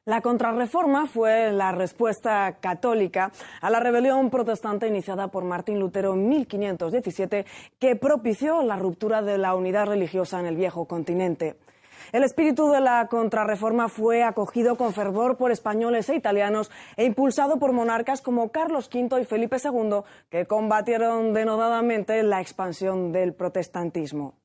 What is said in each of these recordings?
La Contrarreforma fue la respuesta católica a la rebelión protestante iniciada por Martín Lutero en 1517, que propició la ruptura de la unidad religiosa en el viejo continente. El espíritu de la Contrarreforma fue acogido con fervor por españoles e italianos e impulsado por monarcas como Carlos V y Felipe II, que combatieron denodadamente la expansión del protestantismo.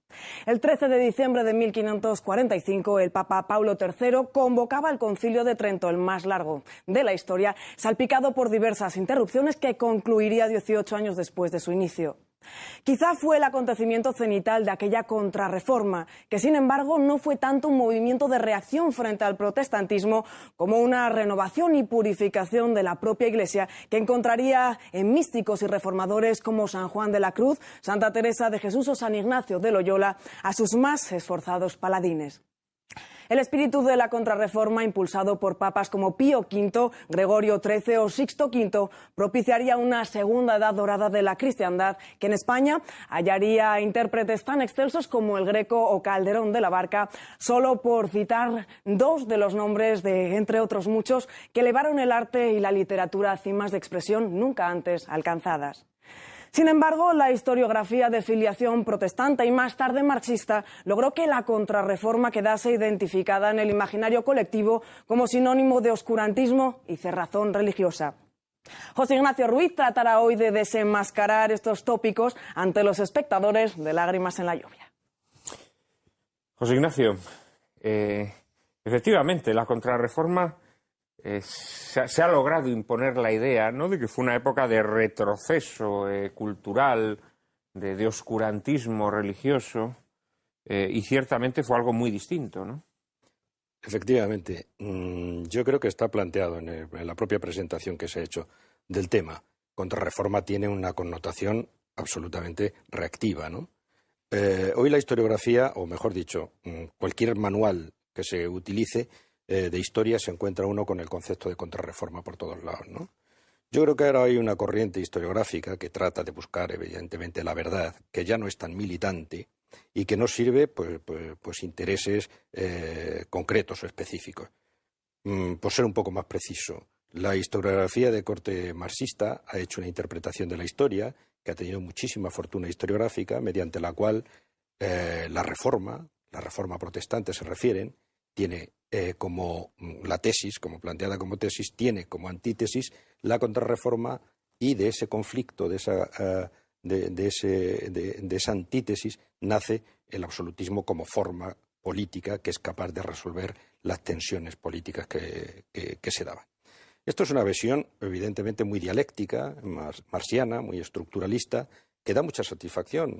El 13 de diciembre de 1545, el Papa Paulo III convocaba el Concilio de Trento, el más largo de la historia, salpicado por diversas interrupciones que concluiría 18 años después de su inicio. Quizá fue el acontecimiento cenital de aquella Contrarreforma, que sin embargo no fue tanto un movimiento de reacción frente al protestantismo como una renovación y purificación de la propia Iglesia, que encontraría en místicos y reformadores como San Juan de la Cruz, Santa Teresa de Jesús o San Ignacio de Loyola a sus más esforzados paladines. El espíritu de la Contrarreforma, impulsado por papas como Pío V, Gregorio XIII o Sixto V, propiciaría una segunda edad dorada de la cristiandad, que en España hallaría intérpretes tan excelsos como el Greco o Calderón de la Barca, solo por citar dos de los nombres de, entre otros muchos, que elevaron el arte y la literatura a cimas de expresión nunca antes alcanzadas. Sin embargo, la historiografía de filiación protestante y más tarde marxista logró que la Contrarreforma quedase identificada en el imaginario colectivo como sinónimo de oscurantismo y cerrazón religiosa. José Ignacio Ruiz tratará hoy de desenmascarar estos tópicos ante los espectadores de Lágrimas en la lluvia. José Ignacio, efectivamente, la Contrarreforma se ha logrado imponer la idea, ¿no?, de que fue una época de retroceso cultural, de oscurantismo religioso, y ciertamente fue algo muy distinto, ¿no? Efectivamente. Yo creo que está planteado en la propia presentación que se ha hecho del tema. Contrarreforma tiene una connotación absolutamente reactiva, ¿no? Hoy la historiografía, o mejor dicho, cualquier manual que se utilice de historia, se encuentra uno con el concepto de contrarreforma por todos lados, ¿no? Yo creo que ahora hay una corriente historiográfica que trata de buscar, evidentemente, la verdad, que ya no es tan militante y que no sirve pues intereses concretos o específicos. Por ser un poco más preciso, la historiografía de corte marxista ha hecho una interpretación de la historia que ha tenido muchísima fortuna historiográfica, mediante la cual la reforma protestante se refieren, tiene como la tesis, como planteada como tesis, tiene como antítesis la Contrarreforma, y de ese conflicto, de esa antítesis, nace el absolutismo como forma política que es capaz de resolver las tensiones políticas que se daban. Esto es una visión evidentemente muy dialéctica, marxiana, muy estructuralista, que da mucha satisfacción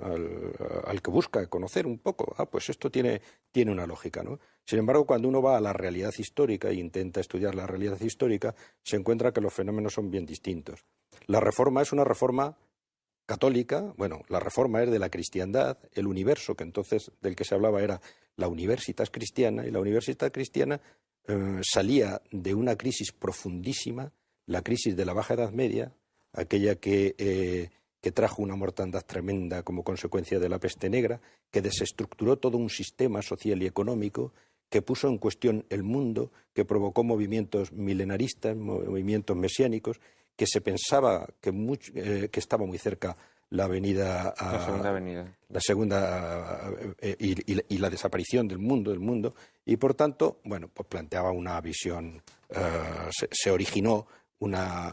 al que busca conocer un poco. Pues esto tiene una lógica, ¿no? Sin embargo, cuando uno va a la realidad histórica e intenta estudiar la realidad histórica, se encuentra que los fenómenos son bien distintos. La reforma es una reforma católica. Bueno, la reforma es de la cristiandad. El universo que entonces del que se hablaba era la Universitas Cristiana, y la Universitas Cristiana salía de una crisis profundísima, la crisis de la Baja Edad Media, aquella que trajo una mortandad tremenda como consecuencia de la peste negra, que desestructuró todo un sistema social y económico, que puso en cuestión el mundo, que provocó movimientos milenaristas, movimientos mesiánicos, que se pensaba que estaba muy cerca la segunda avenida, y la desaparición del mundo, y por tanto, bueno, pues planteaba una visión, se originó una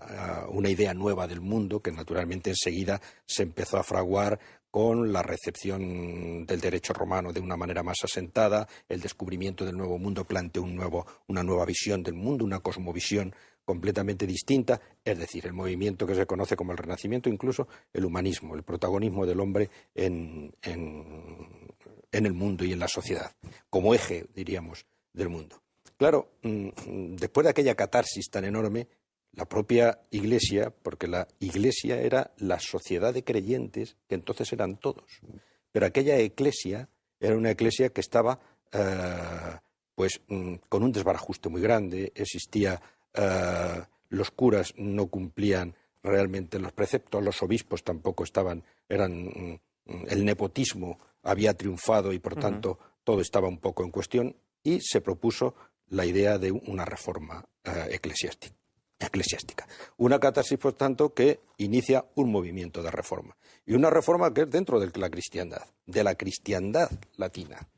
idea nueva del mundo, que naturalmente enseguida se empezó a fraguar con la recepción del derecho romano de una manera más asentada. El descubrimiento del Nuevo Mundo planteó una nueva visión del mundo, una cosmovisión completamente distinta, es decir, el movimiento que se conoce como el Renacimiento, incluso el humanismo, el protagonismo del hombre en el mundo y en la sociedad, como eje, diríamos, del mundo. Claro, después de aquella catarsis tan enorme, la propia Iglesia, porque la Iglesia era la sociedad de creyentes, que entonces eran todos, pero aquella Eclesia era una Eclesia que estaba con un desbarajuste muy grande. Existía, los curas no cumplían realmente los preceptos, los obispos tampoco el nepotismo había triunfado y por tanto todo estaba un poco en cuestión, y se propuso la idea de una reforma eclesiástica. Una catarsis, por tanto, que inicia un movimiento de reforma. Y una reforma que es dentro de la cristiandad latina.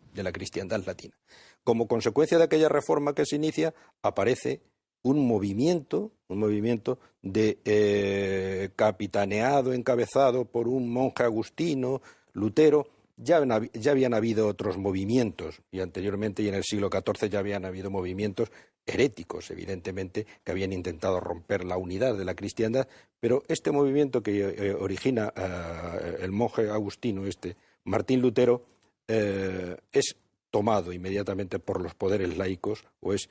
Como consecuencia de aquella reforma que se inicia, aparece un movimiento de capitaneado, encabezado por un monje agustino, Lutero. Ya habían habido otros movimientos, y anteriormente y en el siglo XIV ya habían habido movimientos heréticos, evidentemente, que habían intentado romper la unidad de la cristiandad, pero este movimiento que origina el monje agustino, Martín Lutero, es tomado inmediatamente por los poderes laicos, o es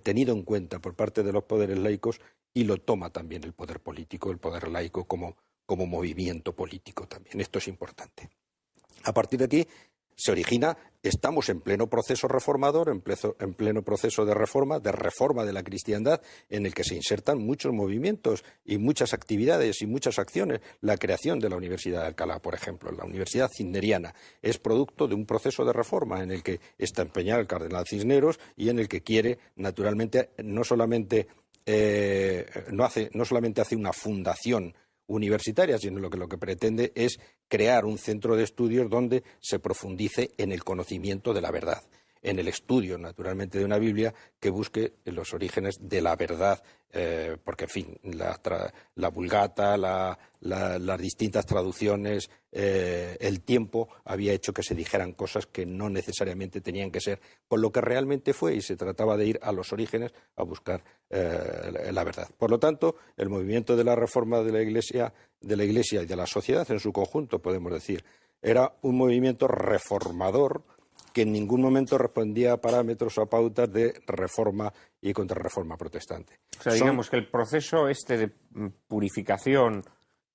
tenido en cuenta por parte de los poderes laicos, y lo toma también el poder político, el poder laico como movimiento político también. Esto es importante. A partir de aquí se origina, estamos en pleno proceso reformador, en pleno proceso de reforma de la cristiandad, en el que se insertan muchos movimientos y muchas actividades y muchas acciones. La creación de la Universidad de Alcalá, por ejemplo, la Universidad Cisneriana, es producto de un proceso de reforma en el que está empeñado el cardenal Cisneros y en el que quiere, naturalmente, no solamente hace una fundación universitaria, sino lo que pretende es crear un centro de estudios donde se profundice en el conocimiento de la verdad, en el estudio, naturalmente, de una Biblia que busque los orígenes de la verdad, porque, en fin, la Vulgata, las distintas traducciones, el tiempo había hecho que se dijeran cosas que no necesariamente tenían que ser con lo que realmente fue, y se trataba de ir a los orígenes a buscar la verdad. Por lo tanto, el movimiento de la reforma de la Iglesia y de la sociedad en su conjunto, podemos decir, era un movimiento reformador que en ningún momento respondía a parámetros o a pautas de reforma y contrarreforma protestante. O sea, digamos que el proceso de purificación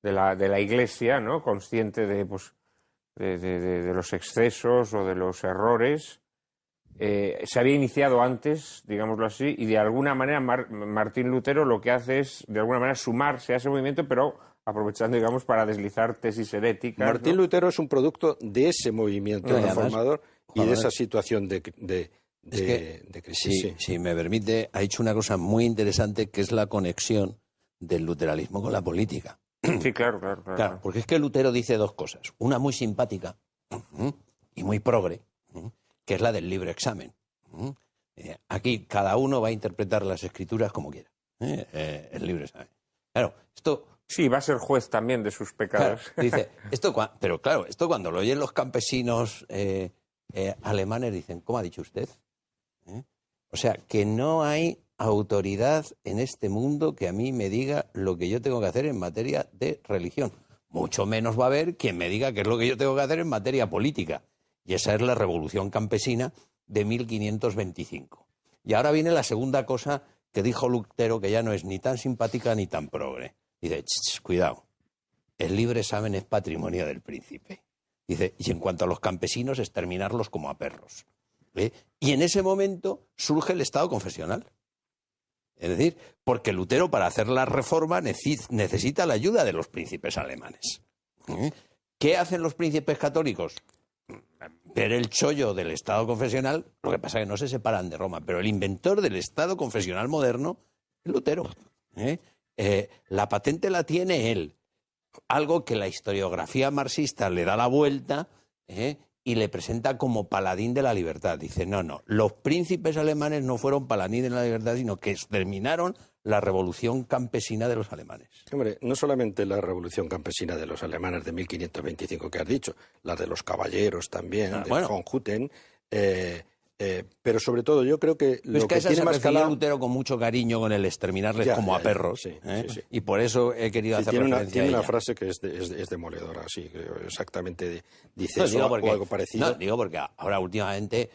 de la Iglesia, ¿no?, consciente de los excesos o de los errores, se había iniciado antes, digámoslo así, y de alguna manera Martín Lutero lo que hace es, de alguna manera, sumarse a ese movimiento, pero aprovechando, digamos, para deslizar tesis heréticas. Martín Lutero es un producto de ese movimiento reformador y de esa situación de crisis. Si me permite, ha hecho una cosa muy interesante, que es la conexión del luteranismo con la política. Sí, claro. Porque es que Lutero dice dos cosas. Una muy simpática y muy progre, que es la del libre examen. Aquí cada uno va a interpretar las escrituras como quiera. El libre examen. Claro, esto... Sí, va a ser juez también de sus pecados. Claro, dice, pero claro, esto cuando lo oyen los campesinos alemanes dicen, ¿cómo ha dicho usted? O sea, que no hay autoridad en este mundo que a mí me diga lo que yo tengo que hacer en materia de religión. Mucho menos va a haber quien me diga qué es lo que yo tengo que hacer en materia política. Y esa es la Revolución Campesina de 1525. Y ahora viene la segunda cosa que dijo Lutero, que ya no es ni tan simpática ni tan progre. Dice, cuidado, el libre examen es patrimonio del príncipe. Dice, y en cuanto a los campesinos, exterminarlos como a perros. Y en ese momento surge el Estado confesional. Es decir, porque Lutero, para hacer la reforma, necesita la ayuda de los príncipes alemanes. ¿Qué hacen los príncipes católicos? Ver el chollo del Estado confesional. Lo que pasa es que no se separan de Roma, pero el inventor del Estado confesional moderno es Lutero. La patente la tiene él. Algo que la historiografía marxista le da la vuelta y le presenta como paladín de la libertad. Dice, no, los príncipes alemanes no fueron paladines de la libertad, sino que exterminaron la revolución campesina de los alemanes. Hombre, no solamente la revolución campesina de los alemanes de 1525 que has dicho, la de los caballeros también, de von Hutten, pero sobre todo yo creo que lo que tiene más calado... Lutero con mucho cariño con el exterminarles como a perros. Sí. Y por eso he querido hacer referencia a ella. Tiene una frase que es demoledora, sí, que exactamente dice eso o algo parecido. No, digo porque ahora últimamente,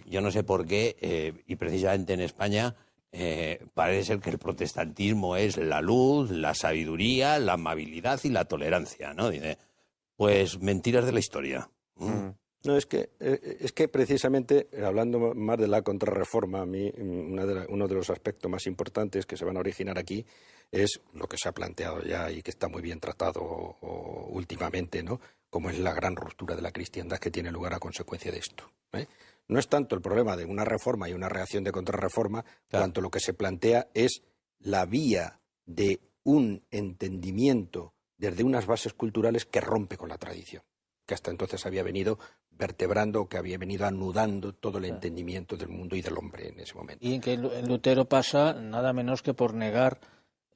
yo no sé por qué, y precisamente en España, parece ser que el protestantismo es la luz, la sabiduría, la amabilidad y la tolerancia, ¿no? Dice, pues mentiras de la historia. No, es que precisamente, hablando más de la contrarreforma, a mí uno de los aspectos más importantes que se van a originar aquí es lo que se ha planteado ya y que está muy bien tratado últimamente, ¿no?, como es la gran ruptura de la cristiandad que tiene lugar a consecuencia de esto. no es tanto el problema de una reforma y una reacción de contrarreforma, cuanto lo que se plantea es la vía de un entendimiento desde unas bases culturales que rompe con la tradición, que hasta entonces había venido vertebrando, que había venido anudando todo el entendimiento del mundo y del hombre en ese momento. Y en que Lutero pasa nada menos que por negar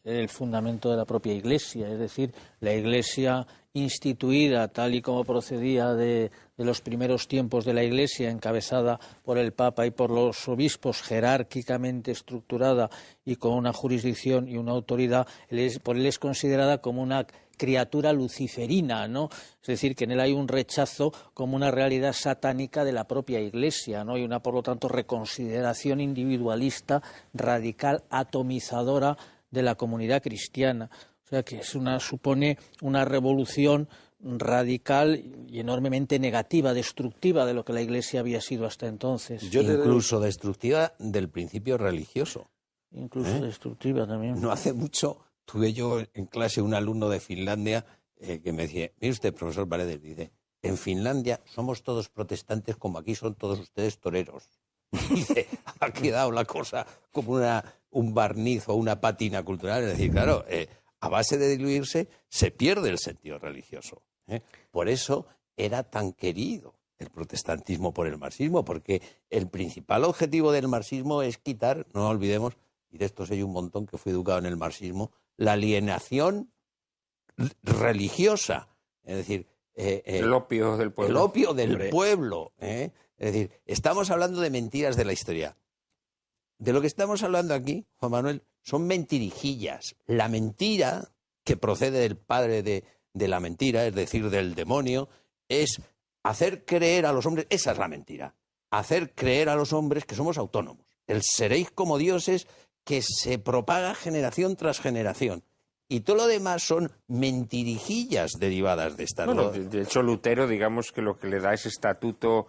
el fundamento de la propia Iglesia, es decir, la Iglesia instituida tal y como procedía de los primeros tiempos de la Iglesia, encabezada por el Papa y por los obispos, jerárquicamente estructurada y con una jurisdicción y una autoridad, por él es considerada como una criatura luciferina, ¿no? Es decir, que en él hay un rechazo como una realidad satánica de la propia Iglesia, ¿no? Y una, por lo tanto, reconsideración individualista, radical, atomizadora de la comunidad cristiana. O sea que supone una revolución radical y enormemente negativa, destructiva de lo que la Iglesia había sido hasta entonces. Incluso destructiva del principio religioso. Incluso destructiva también. No hace mucho tuve yo en clase un alumno de Finlandia que me decía, mire usted, profesor Paredes, dice, en Finlandia somos todos protestantes como aquí son todos ustedes toreros. Dice, ha quedado la cosa como un barniz o una pátina cultural. Es decir, claro, a base de diluirse se pierde el sentido religioso. Por eso era tan querido el protestantismo por el marxismo, porque el principal objetivo del marxismo es quitar, no olvidemos, y de esto sé yo un montón que fui educado en el marxismo, la alienación religiosa. Es decir, el opio del pueblo. El opio del pueblo. Es decir, estamos hablando de mentiras de la historia. De lo que estamos hablando aquí, Juan Manuel, son mentirijillas. La mentira, que procede del padre de la mentira, es decir, del demonio, es hacer creer a los hombres, esa es la mentira, hacer creer a los hombres que somos autónomos. El seréis como dioses que se propaga generación tras generación. Y todo lo demás son mentirijillas derivadas de esta. Bueno, de hecho, Lutero, digamos que lo que le da es estatuto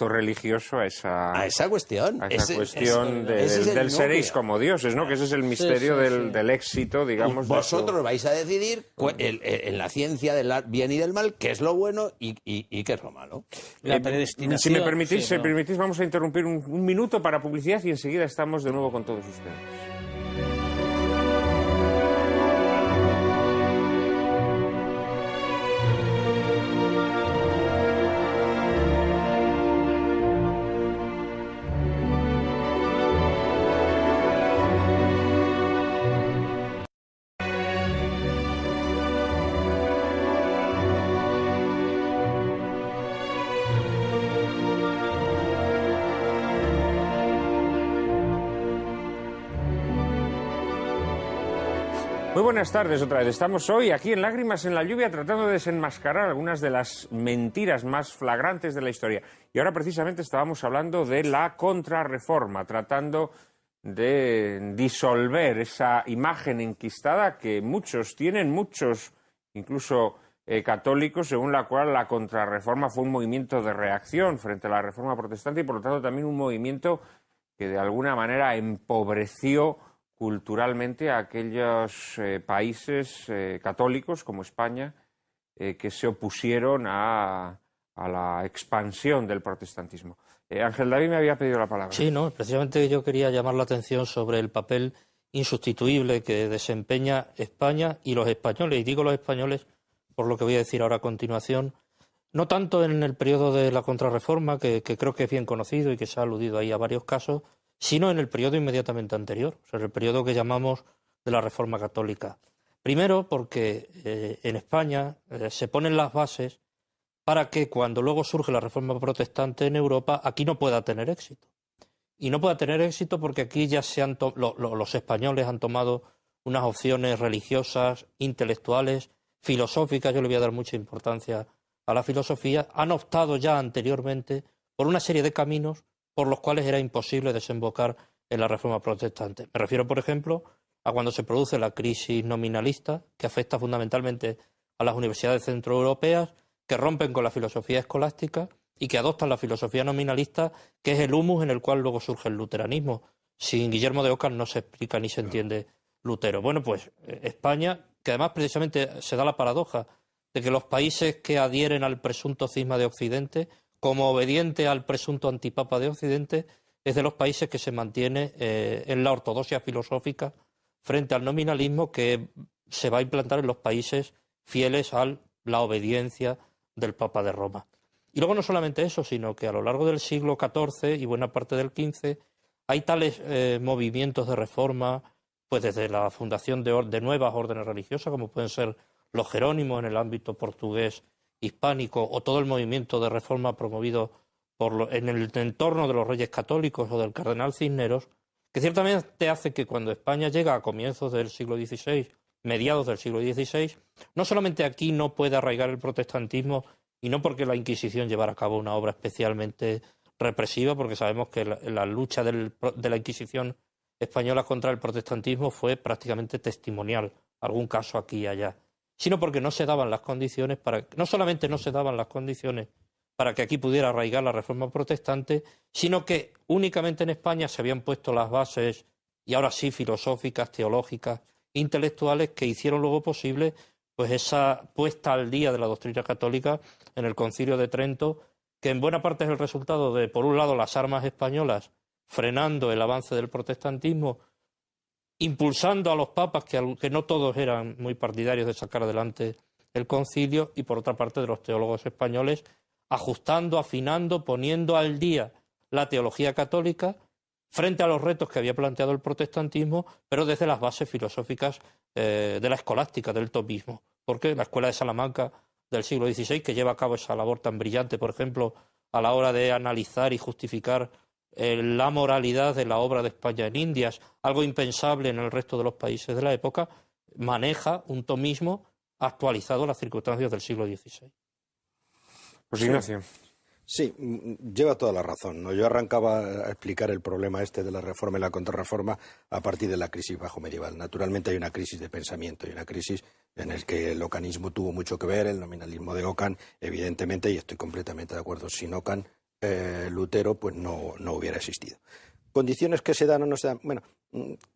religioso a esa cuestión. A esa cuestión del seréis como dioses, ¿no? Que ese es el misterio del éxito, digamos. Vosotros vais a decidir en la ciencia del bien y del mal qué es lo bueno y qué es lo malo. La predestinación. Si me permitís, vamos a interrumpir un minuto para publicidad y enseguida estamos de nuevo con todos ustedes. Muy buenas tardes otra vez. Estamos hoy aquí en Lágrimas en la Lluvia tratando de desenmascarar algunas de las mentiras más flagrantes de la historia. Y ahora precisamente estábamos hablando de la contrarreforma, tratando de disolver esa imagen enquistada que muchos tienen, incluso católicos, según la cual la contrarreforma fue un movimiento de reacción frente a la reforma protestante y por lo tanto también un movimiento que de alguna manera empobreció culturalmente a aquellos países católicos como España que se opusieron a la expansión del protestantismo. Ángel David me había pedido la palabra. Sí, no, precisamente yo quería llamar la atención sobre el papel insustituible que desempeña España y los españoles, y digo los españoles por lo que voy a decir ahora a continuación, no tanto en el periodo de la contrarreforma, que creo que es bien conocido y que se ha aludido ahí a varios casos, sino en el periodo inmediatamente anterior, o sea, el periodo que llamamos de la Reforma Católica. Primero, porque en España se ponen las bases para que cuando luego surge la Reforma Protestante en Europa, aquí no pueda tener éxito. Y no pueda tener éxito porque aquí ya los españoles han tomado unas opciones religiosas, intelectuales, filosóficas, yo le voy a dar mucha importancia a la filosofía, han optado ya anteriormente por una serie de caminos por los cuales era imposible desembocar en la Reforma Protestante. Me refiero, por ejemplo, a cuando se produce la crisis nominalista, que afecta fundamentalmente a las universidades centroeuropeas, que rompen con la filosofía escolástica y que adoptan la filosofía nominalista, que es el humus en el cual luego surge el luteranismo. Sin Guillermo de Ockham no se explica ni se entiende Lutero. Bueno, pues España, que además precisamente se da la paradoja de que los países que adhieren al presunto cisma de Occidente, como obediente al presunto antipapa de Occidente, es de los países que se mantiene en la ortodoxia filosófica frente al nominalismo que se va a implantar en los países fieles a la obediencia del Papa de Roma. Y luego no solamente eso, sino que a lo largo del siglo XIV y buena parte del XV hay tales movimientos de reforma, pues desde la fundación de nuevas órdenes religiosas, como pueden ser los jerónimos en el ámbito portugués hispánico, o todo el movimiento de reforma promovido en el entorno de los reyes católicos o del cardenal Cisneros, que ciertamente hace que cuando España llega a comienzos del siglo XVI, mediados del siglo XVI, no solamente aquí no puede arraigar el protestantismo, y no porque la Inquisición llevara a cabo una obra especialmente represiva, porque sabemos que la lucha de la Inquisición española contra el protestantismo fue prácticamente testimonial, algún caso aquí y allá, sino porque no se daban las condiciones no solamente no se daban las condiciones para que aquí pudiera arraigar la reforma protestante, sino que únicamente en España se habían puesto las bases, y ahora sí filosóficas, teológicas, intelectuales, que hicieron luego posible pues esa puesta al día de la doctrina católica en el Concilio de Trento, que en buena parte es el resultado de, por un lado, las armas españolas frenando el avance del protestantismo, impulsando a los papas, que no todos eran muy partidarios de sacar adelante el concilio, y por otra parte de los teólogos españoles, ajustando, afinando, poniendo al día la teología católica frente a los retos que había planteado el protestantismo, pero desde las bases filosóficas de la escolástica, del tomismo. Porque la Escuela de Salamanca del siglo XVI, que lleva a cabo esa labor tan brillante, por ejemplo, a la hora de analizar y justificar la moralidad de la obra de España en Indias, algo impensable en el resto de los países de la época, maneja un tomismo actualizado a las circunstancias del siglo XVI. Pues Ignacio. Sí, lleva toda la razón, ¿no? Yo arrancaba a explicar el problema este de la reforma y la contrarreforma a partir de la crisis bajo medieval. Naturalmente hay una crisis de pensamiento, hay una crisis en la que el ocanismo tuvo mucho que ver, el nominalismo de Ockham, evidentemente, y estoy completamente de acuerdo, sin Ockham, Lutero pues no hubiera existido. ¿Condiciones que se dan o no se dan? Bueno,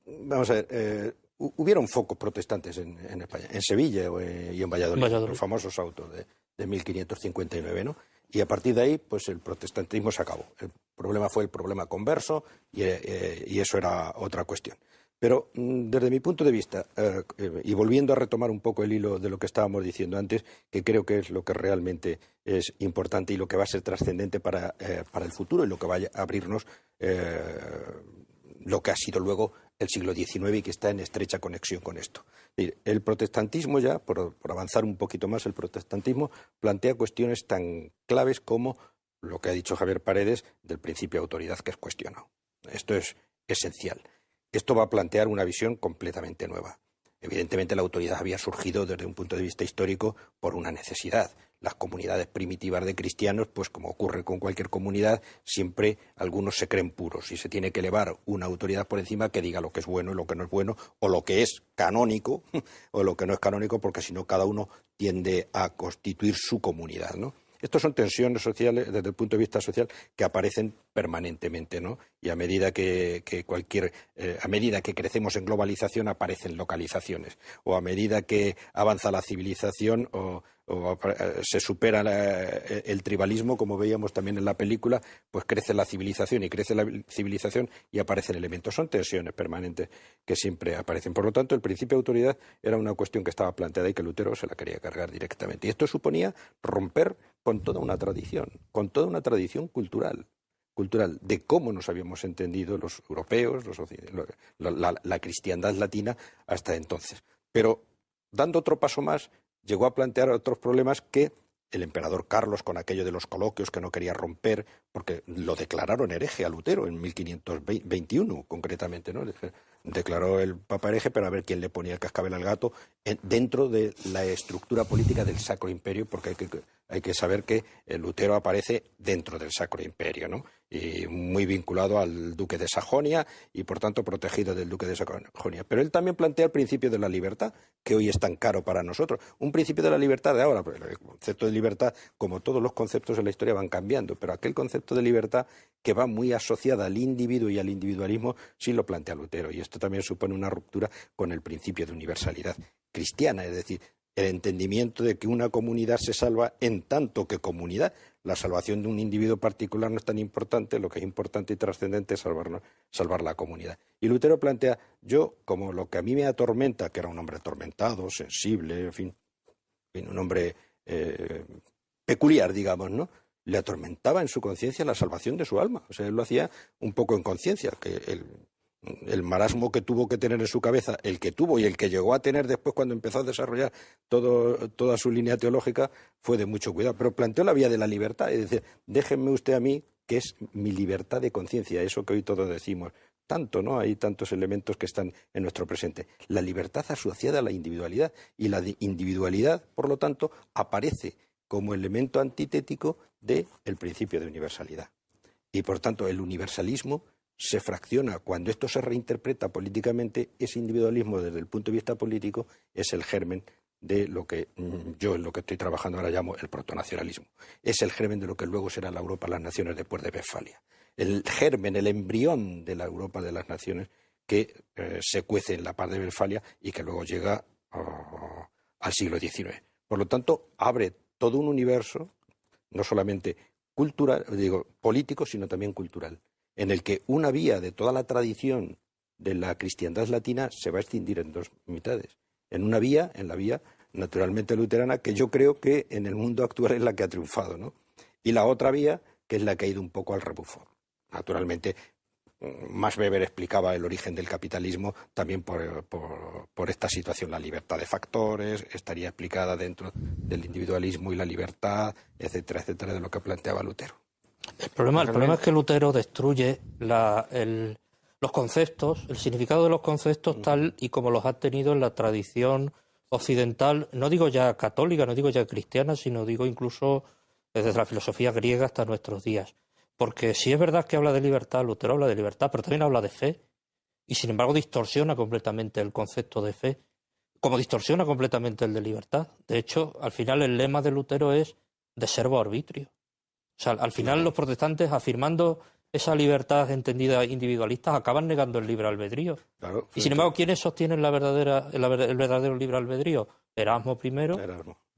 vamos a ver, hubieron focos protestantes en España, en Sevilla y en Valladolid, los famosos autos de 1559, ¿no? Y a partir de ahí, pues el protestantismo se acabó. El problema fue el problema converso y eso era otra cuestión. Pero desde mi punto de vista, y volviendo a retomar un poco el hilo de lo que estábamos diciendo antes, que creo que es lo que realmente es importante y lo que va a ser trascendente para el futuro y lo que va a abrirnos lo que ha sido luego el siglo XIX y que está en estrecha conexión con esto. El protestantismo ya, por avanzar un poquito más, el protestantismo plantea cuestiones tan claves como lo que ha dicho Javier Paredes del principio de autoridad que es cuestionado. Esto es esencial. Esto va a plantear una visión completamente nueva. Evidentemente la autoridad había surgido desde un punto de vista histórico por una necesidad. Las comunidades primitivas de cristianos, pues como ocurre con cualquier comunidad, siempre algunos se creen puros y se tiene que elevar una autoridad por encima que diga lo que es bueno y lo que no es bueno, o lo que es canónico o lo que no es canónico, porque si no cada uno tiende a constituir su comunidad, ¿no? Estas son tensiones sociales desde el punto de vista social que aparecen permanentemente, ¿no? Y a medida que crecemos en globalización aparecen localizaciones, o a medida que avanza la civilización o se supera el tribalismo, como veíamos también en la película, pues crece la civilización y aparecen elementos. Son tensiones permanentes que siempre aparecen. Por lo tanto, el principio de autoridad era una cuestión que estaba planteada y que Lutero se la quería cargar directamente. Y esto suponía romper con toda una tradición cultural de cómo nos habíamos entendido los europeos, la cristiandad latina hasta entonces. Pero, dando otro paso más, llegó a plantear otros problemas que el emperador Carlos, con aquello de los coloquios que no quería romper, porque lo declararon hereje a Lutero en 1521, concretamente, ¿no? Declaró el Papa hereje, pero a ver quién le ponía el cascabel al gato dentro de la estructura política del Sacro Imperio, porque hay que saber que Lutero aparece dentro del Sacro Imperio, ¿no? Y muy vinculado al duque de Sajonia y por tanto protegido del duque de Sajonia. Pero él también plantea el principio de la libertad, que hoy es tan caro para nosotros. Un principio de la libertad de ahora, pero el concepto de libertad, como todos los conceptos en la historia, van cambiando, pero aquel concepto de libertad que va muy asociada al individuo y al individualismo sí lo plantea Lutero, y esto también supone una ruptura con el principio de universalidad cristiana, es decir, el entendimiento de que una comunidad se salva en tanto que comunidad. La salvación de un individuo particular no es tan importante, lo que es importante y trascendente es salvar la comunidad. Y Lutero plantea, yo, como lo que a mí me atormenta, que era un hombre atormentado, sensible, en fin un hombre peculiar, digamos, ¿no? Le atormentaba en su conciencia la salvación de su alma. O sea, él lo hacía un poco en conciencia, que el marasmo que tuvo que tener en su cabeza, el que tuvo y el que llegó a tener después cuando empezó a desarrollar toda su línea teológica, fue de mucho cuidado. Pero planteó la vía de la libertad, es decir, déjenme usted a mí, que es mi libertad de conciencia, eso que hoy todos decimos. Tanto, ¿no? Hay tantos elementos que están en nuestro presente. La libertad asociada a la individualidad, y la individualidad, por lo tanto, aparece como elemento antitético del principio de universalidad. Y, por tanto, el universalismo se fracciona. Cuando esto se reinterpreta políticamente, ese individualismo desde el punto de vista político es el germen de lo que yo en lo que estoy trabajando ahora llamo el protonacionalismo. Es el germen de lo que luego será la Europa de las Naciones después de Westfalia. El germen, el embrión de la Europa de las Naciones que se cuece en la paz de Westfalia y que luego llega al siglo XIX. Por lo tanto, abre todo un universo, no solamente cultural, político, sino también cultural, en el que una vía de toda la tradición de la cristiandad latina se va a extinguir en dos mitades. En la vía naturalmente luterana, que yo creo que en el mundo actual es la que ha triunfado, ¿no? Y la otra vía, que es la que ha ido un poco al rebufo. Naturalmente, Max Weber explicaba el origen del capitalismo también por esta situación. La libertad de factores estaría explicada dentro del individualismo y la libertad, etcétera, etcétera, de lo que planteaba Lutero. El problema es que Lutero destruye los conceptos, el significado de los conceptos tal y como los ha tenido en la tradición occidental, no digo ya católica, no digo ya cristiana, sino digo incluso desde la filosofía griega hasta nuestros días. Porque si es verdad que habla de libertad, Lutero habla de libertad, pero también habla de fe, y sin embargo distorsiona completamente el concepto de fe, como distorsiona completamente el de libertad. De hecho, al final el lema de Lutero es de servo arbitrio. O sea, al final los protestantes, afirmando esa libertad entendida individualista, acaban negando el libre albedrío. Claro, y sin embargo, ¿quiénes sostienen el verdadero libre albedrío? Erasmo primero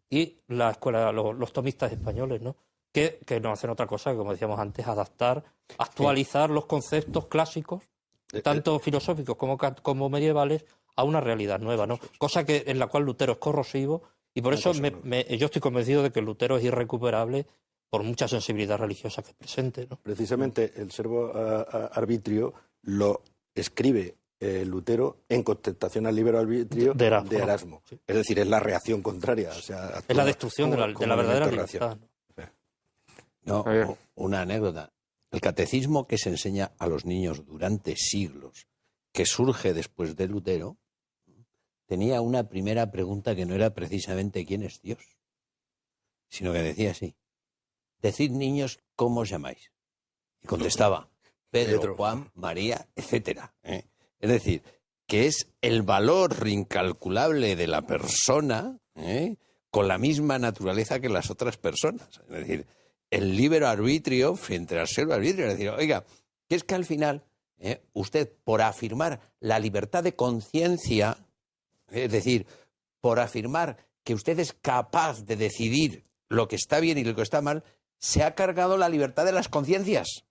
y la escuela, los tomistas españoles, ¿no? Que no hacen otra cosa que, como decíamos antes, adaptar, actualizar los conceptos clásicos, tanto filosóficos como medievales, a una realidad nueva, ¿no? Cosa en la cual Lutero es corrosivo, y por eso yo estoy convencido de que Lutero es irrecuperable por mucha sensibilidad religiosa que presente, ¿no? Precisamente el servo arbitrio lo escribe Lutero en contestación al libre arbitrio de Erasmo. Sí. Es decir, es la reacción contraria. O sea, es la destrucción de la verdadera libertad. No, una anécdota. El catecismo que se enseña a los niños durante siglos, que surge después de Lutero, tenía una primera pregunta que no era precisamente ¿quién es Dios?, sino que decía así: decid, niños, ¿cómo os llamáis? Y contestaba Pedro, Juan, María, etcétera. Es decir, que es el valor incalculable de la persona con la misma naturaleza que las otras personas. Es decir, el libre arbitrio frente al servo arbitrio. Es decir, oiga, que es que al final usted, por afirmar la libertad de conciencia, es decir, por afirmar que usted es capaz de decidir lo que está bien y lo que está mal, se ha cargado la libertad de las conciencias.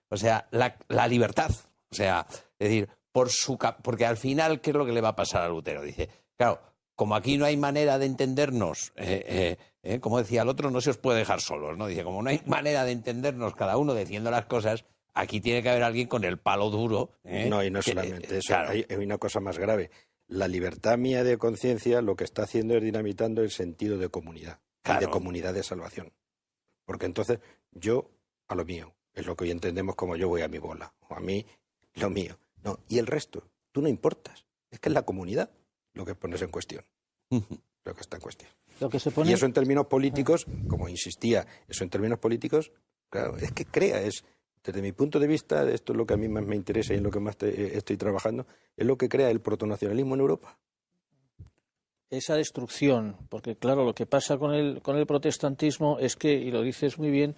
O sea, la libertad. O sea, es decir, porque al final, ¿qué es lo que le va a pasar a Lutero? Dice, claro, como aquí no hay manera de entendernos, como decía el otro, no se os puede dejar solos, ¿no? Dice, como no hay manera de entendernos cada uno diciendo las cosas, aquí tiene que haber alguien con el palo duro. No, y no solamente eso, claro. Hay una cosa más grave. La libertad mía de conciencia lo que está haciendo es dinamitando el sentido de comunidad, claro, y de comunidad de salvación. Porque entonces yo a lo mío, es lo que hoy entendemos como yo voy a mi bola, o a mí lo mío. No, y el resto, tú no importas, es que es la comunidad lo que pones en cuestión, lo que está en cuestión. Y eso en términos políticos, como insistía, eso en términos políticos, claro, es que desde mi punto de vista, esto es lo que a mí más me interesa y en lo que más estoy trabajando, es lo que crea el protonacionalismo en Europa. Esa destrucción, porque claro, lo que pasa con el protestantismo es que, y lo dices muy bien,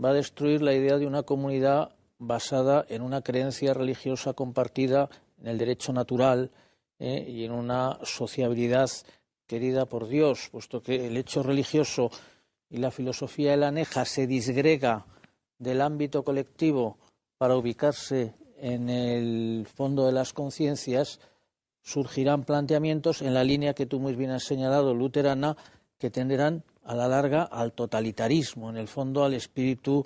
va a destruir la idea de una comunidad basada en una creencia religiosa compartida, en el derecho natural y en una sociabilidad querida por Dios, puesto que el hecho religioso y la filosofía de la aneja se disgrega del ámbito colectivo para ubicarse en el fondo de las conciencias, surgirán planteamientos en la línea que tú muy bien has señalado, luterana, que tenderán a la larga al totalitarismo, en el fondo al espíritu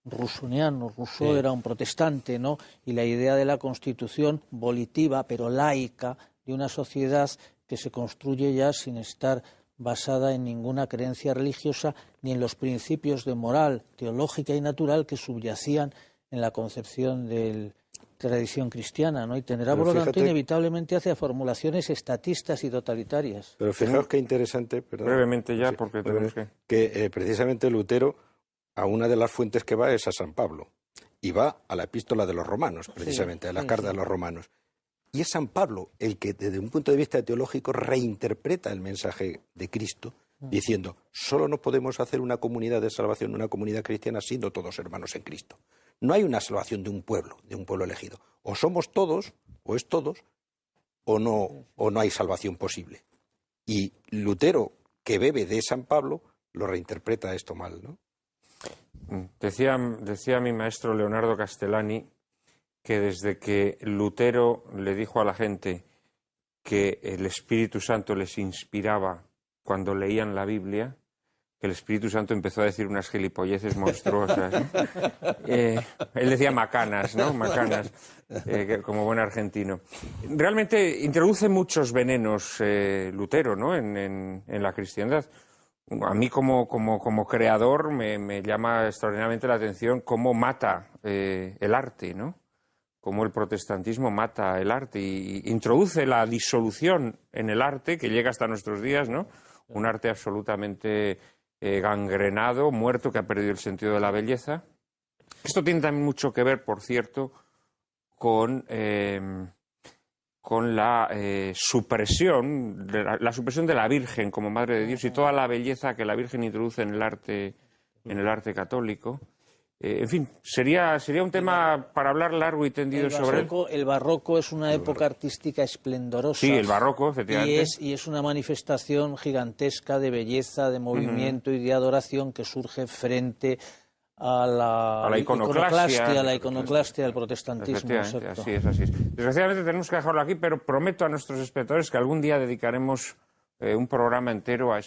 rusoniano. Rousseau era un protestante, ¿no? Y la idea de la constitución volitiva, pero laica, de una sociedad que se construye ya sin estar basada en ninguna creencia religiosa ni en los principios de moral, teológica y natural que subyacían en la concepción de tradición cristiana, ¿no? Y tenderá, por lo tanto, inevitablemente hacia formulaciones estatistas y totalitarias. Pero fijaos qué interesante, perdón, brevemente ya, porque tenemos que precisamente Lutero, a una de las fuentes que va es a San Pablo, y va a la epístola de los romanos, precisamente, a la carta de los romanos. Y es San Pablo el que, desde un punto de vista teológico, reinterpreta el mensaje de Cristo, diciendo, solo no podemos hacer una comunidad de salvación, una comunidad cristiana, siendo todos hermanos en Cristo. No hay una salvación de un pueblo elegido. O somos todos, o es todos, o no hay salvación posible. Y Lutero, que bebe de San Pablo, lo reinterpreta esto mal, ¿no? Decía mi maestro Leonardo Castellani que desde que Lutero le dijo a la gente que el Espíritu Santo les inspiraba cuando leían la Biblia, que el Espíritu Santo empezó a decir unas gilipolleces monstruosas, ¿no? Él decía macanas, ¿no? Macanas, como buen argentino. Realmente introduce muchos venenos Lutero, ¿no? en la cristiandad. A mí como creador me llama extraordinariamente la atención cómo mata el arte, ¿no? Cómo el protestantismo mata el arte y introduce la disolución en el arte que llega hasta nuestros días, ¿no? Un arte absolutamente gangrenado, muerto, que ha perdido el sentido de la belleza. Esto tiene también mucho que ver, por cierto, con la supresión de la Virgen como Madre de Dios y toda la belleza que la Virgen introduce en el arte católico. En fin, sería un tema para hablar largo y tendido sobre él. El barroco es una época artística esplendorosa. Sí, el barroco, efectivamente. Y es una manifestación gigantesca de belleza, de movimiento y de adoración que surge frente a la iconoclastia del protestantismo. Así es. Desgraciadamente tenemos que dejarlo aquí, pero prometo a nuestros espectadores que algún día dedicaremos un programa entero a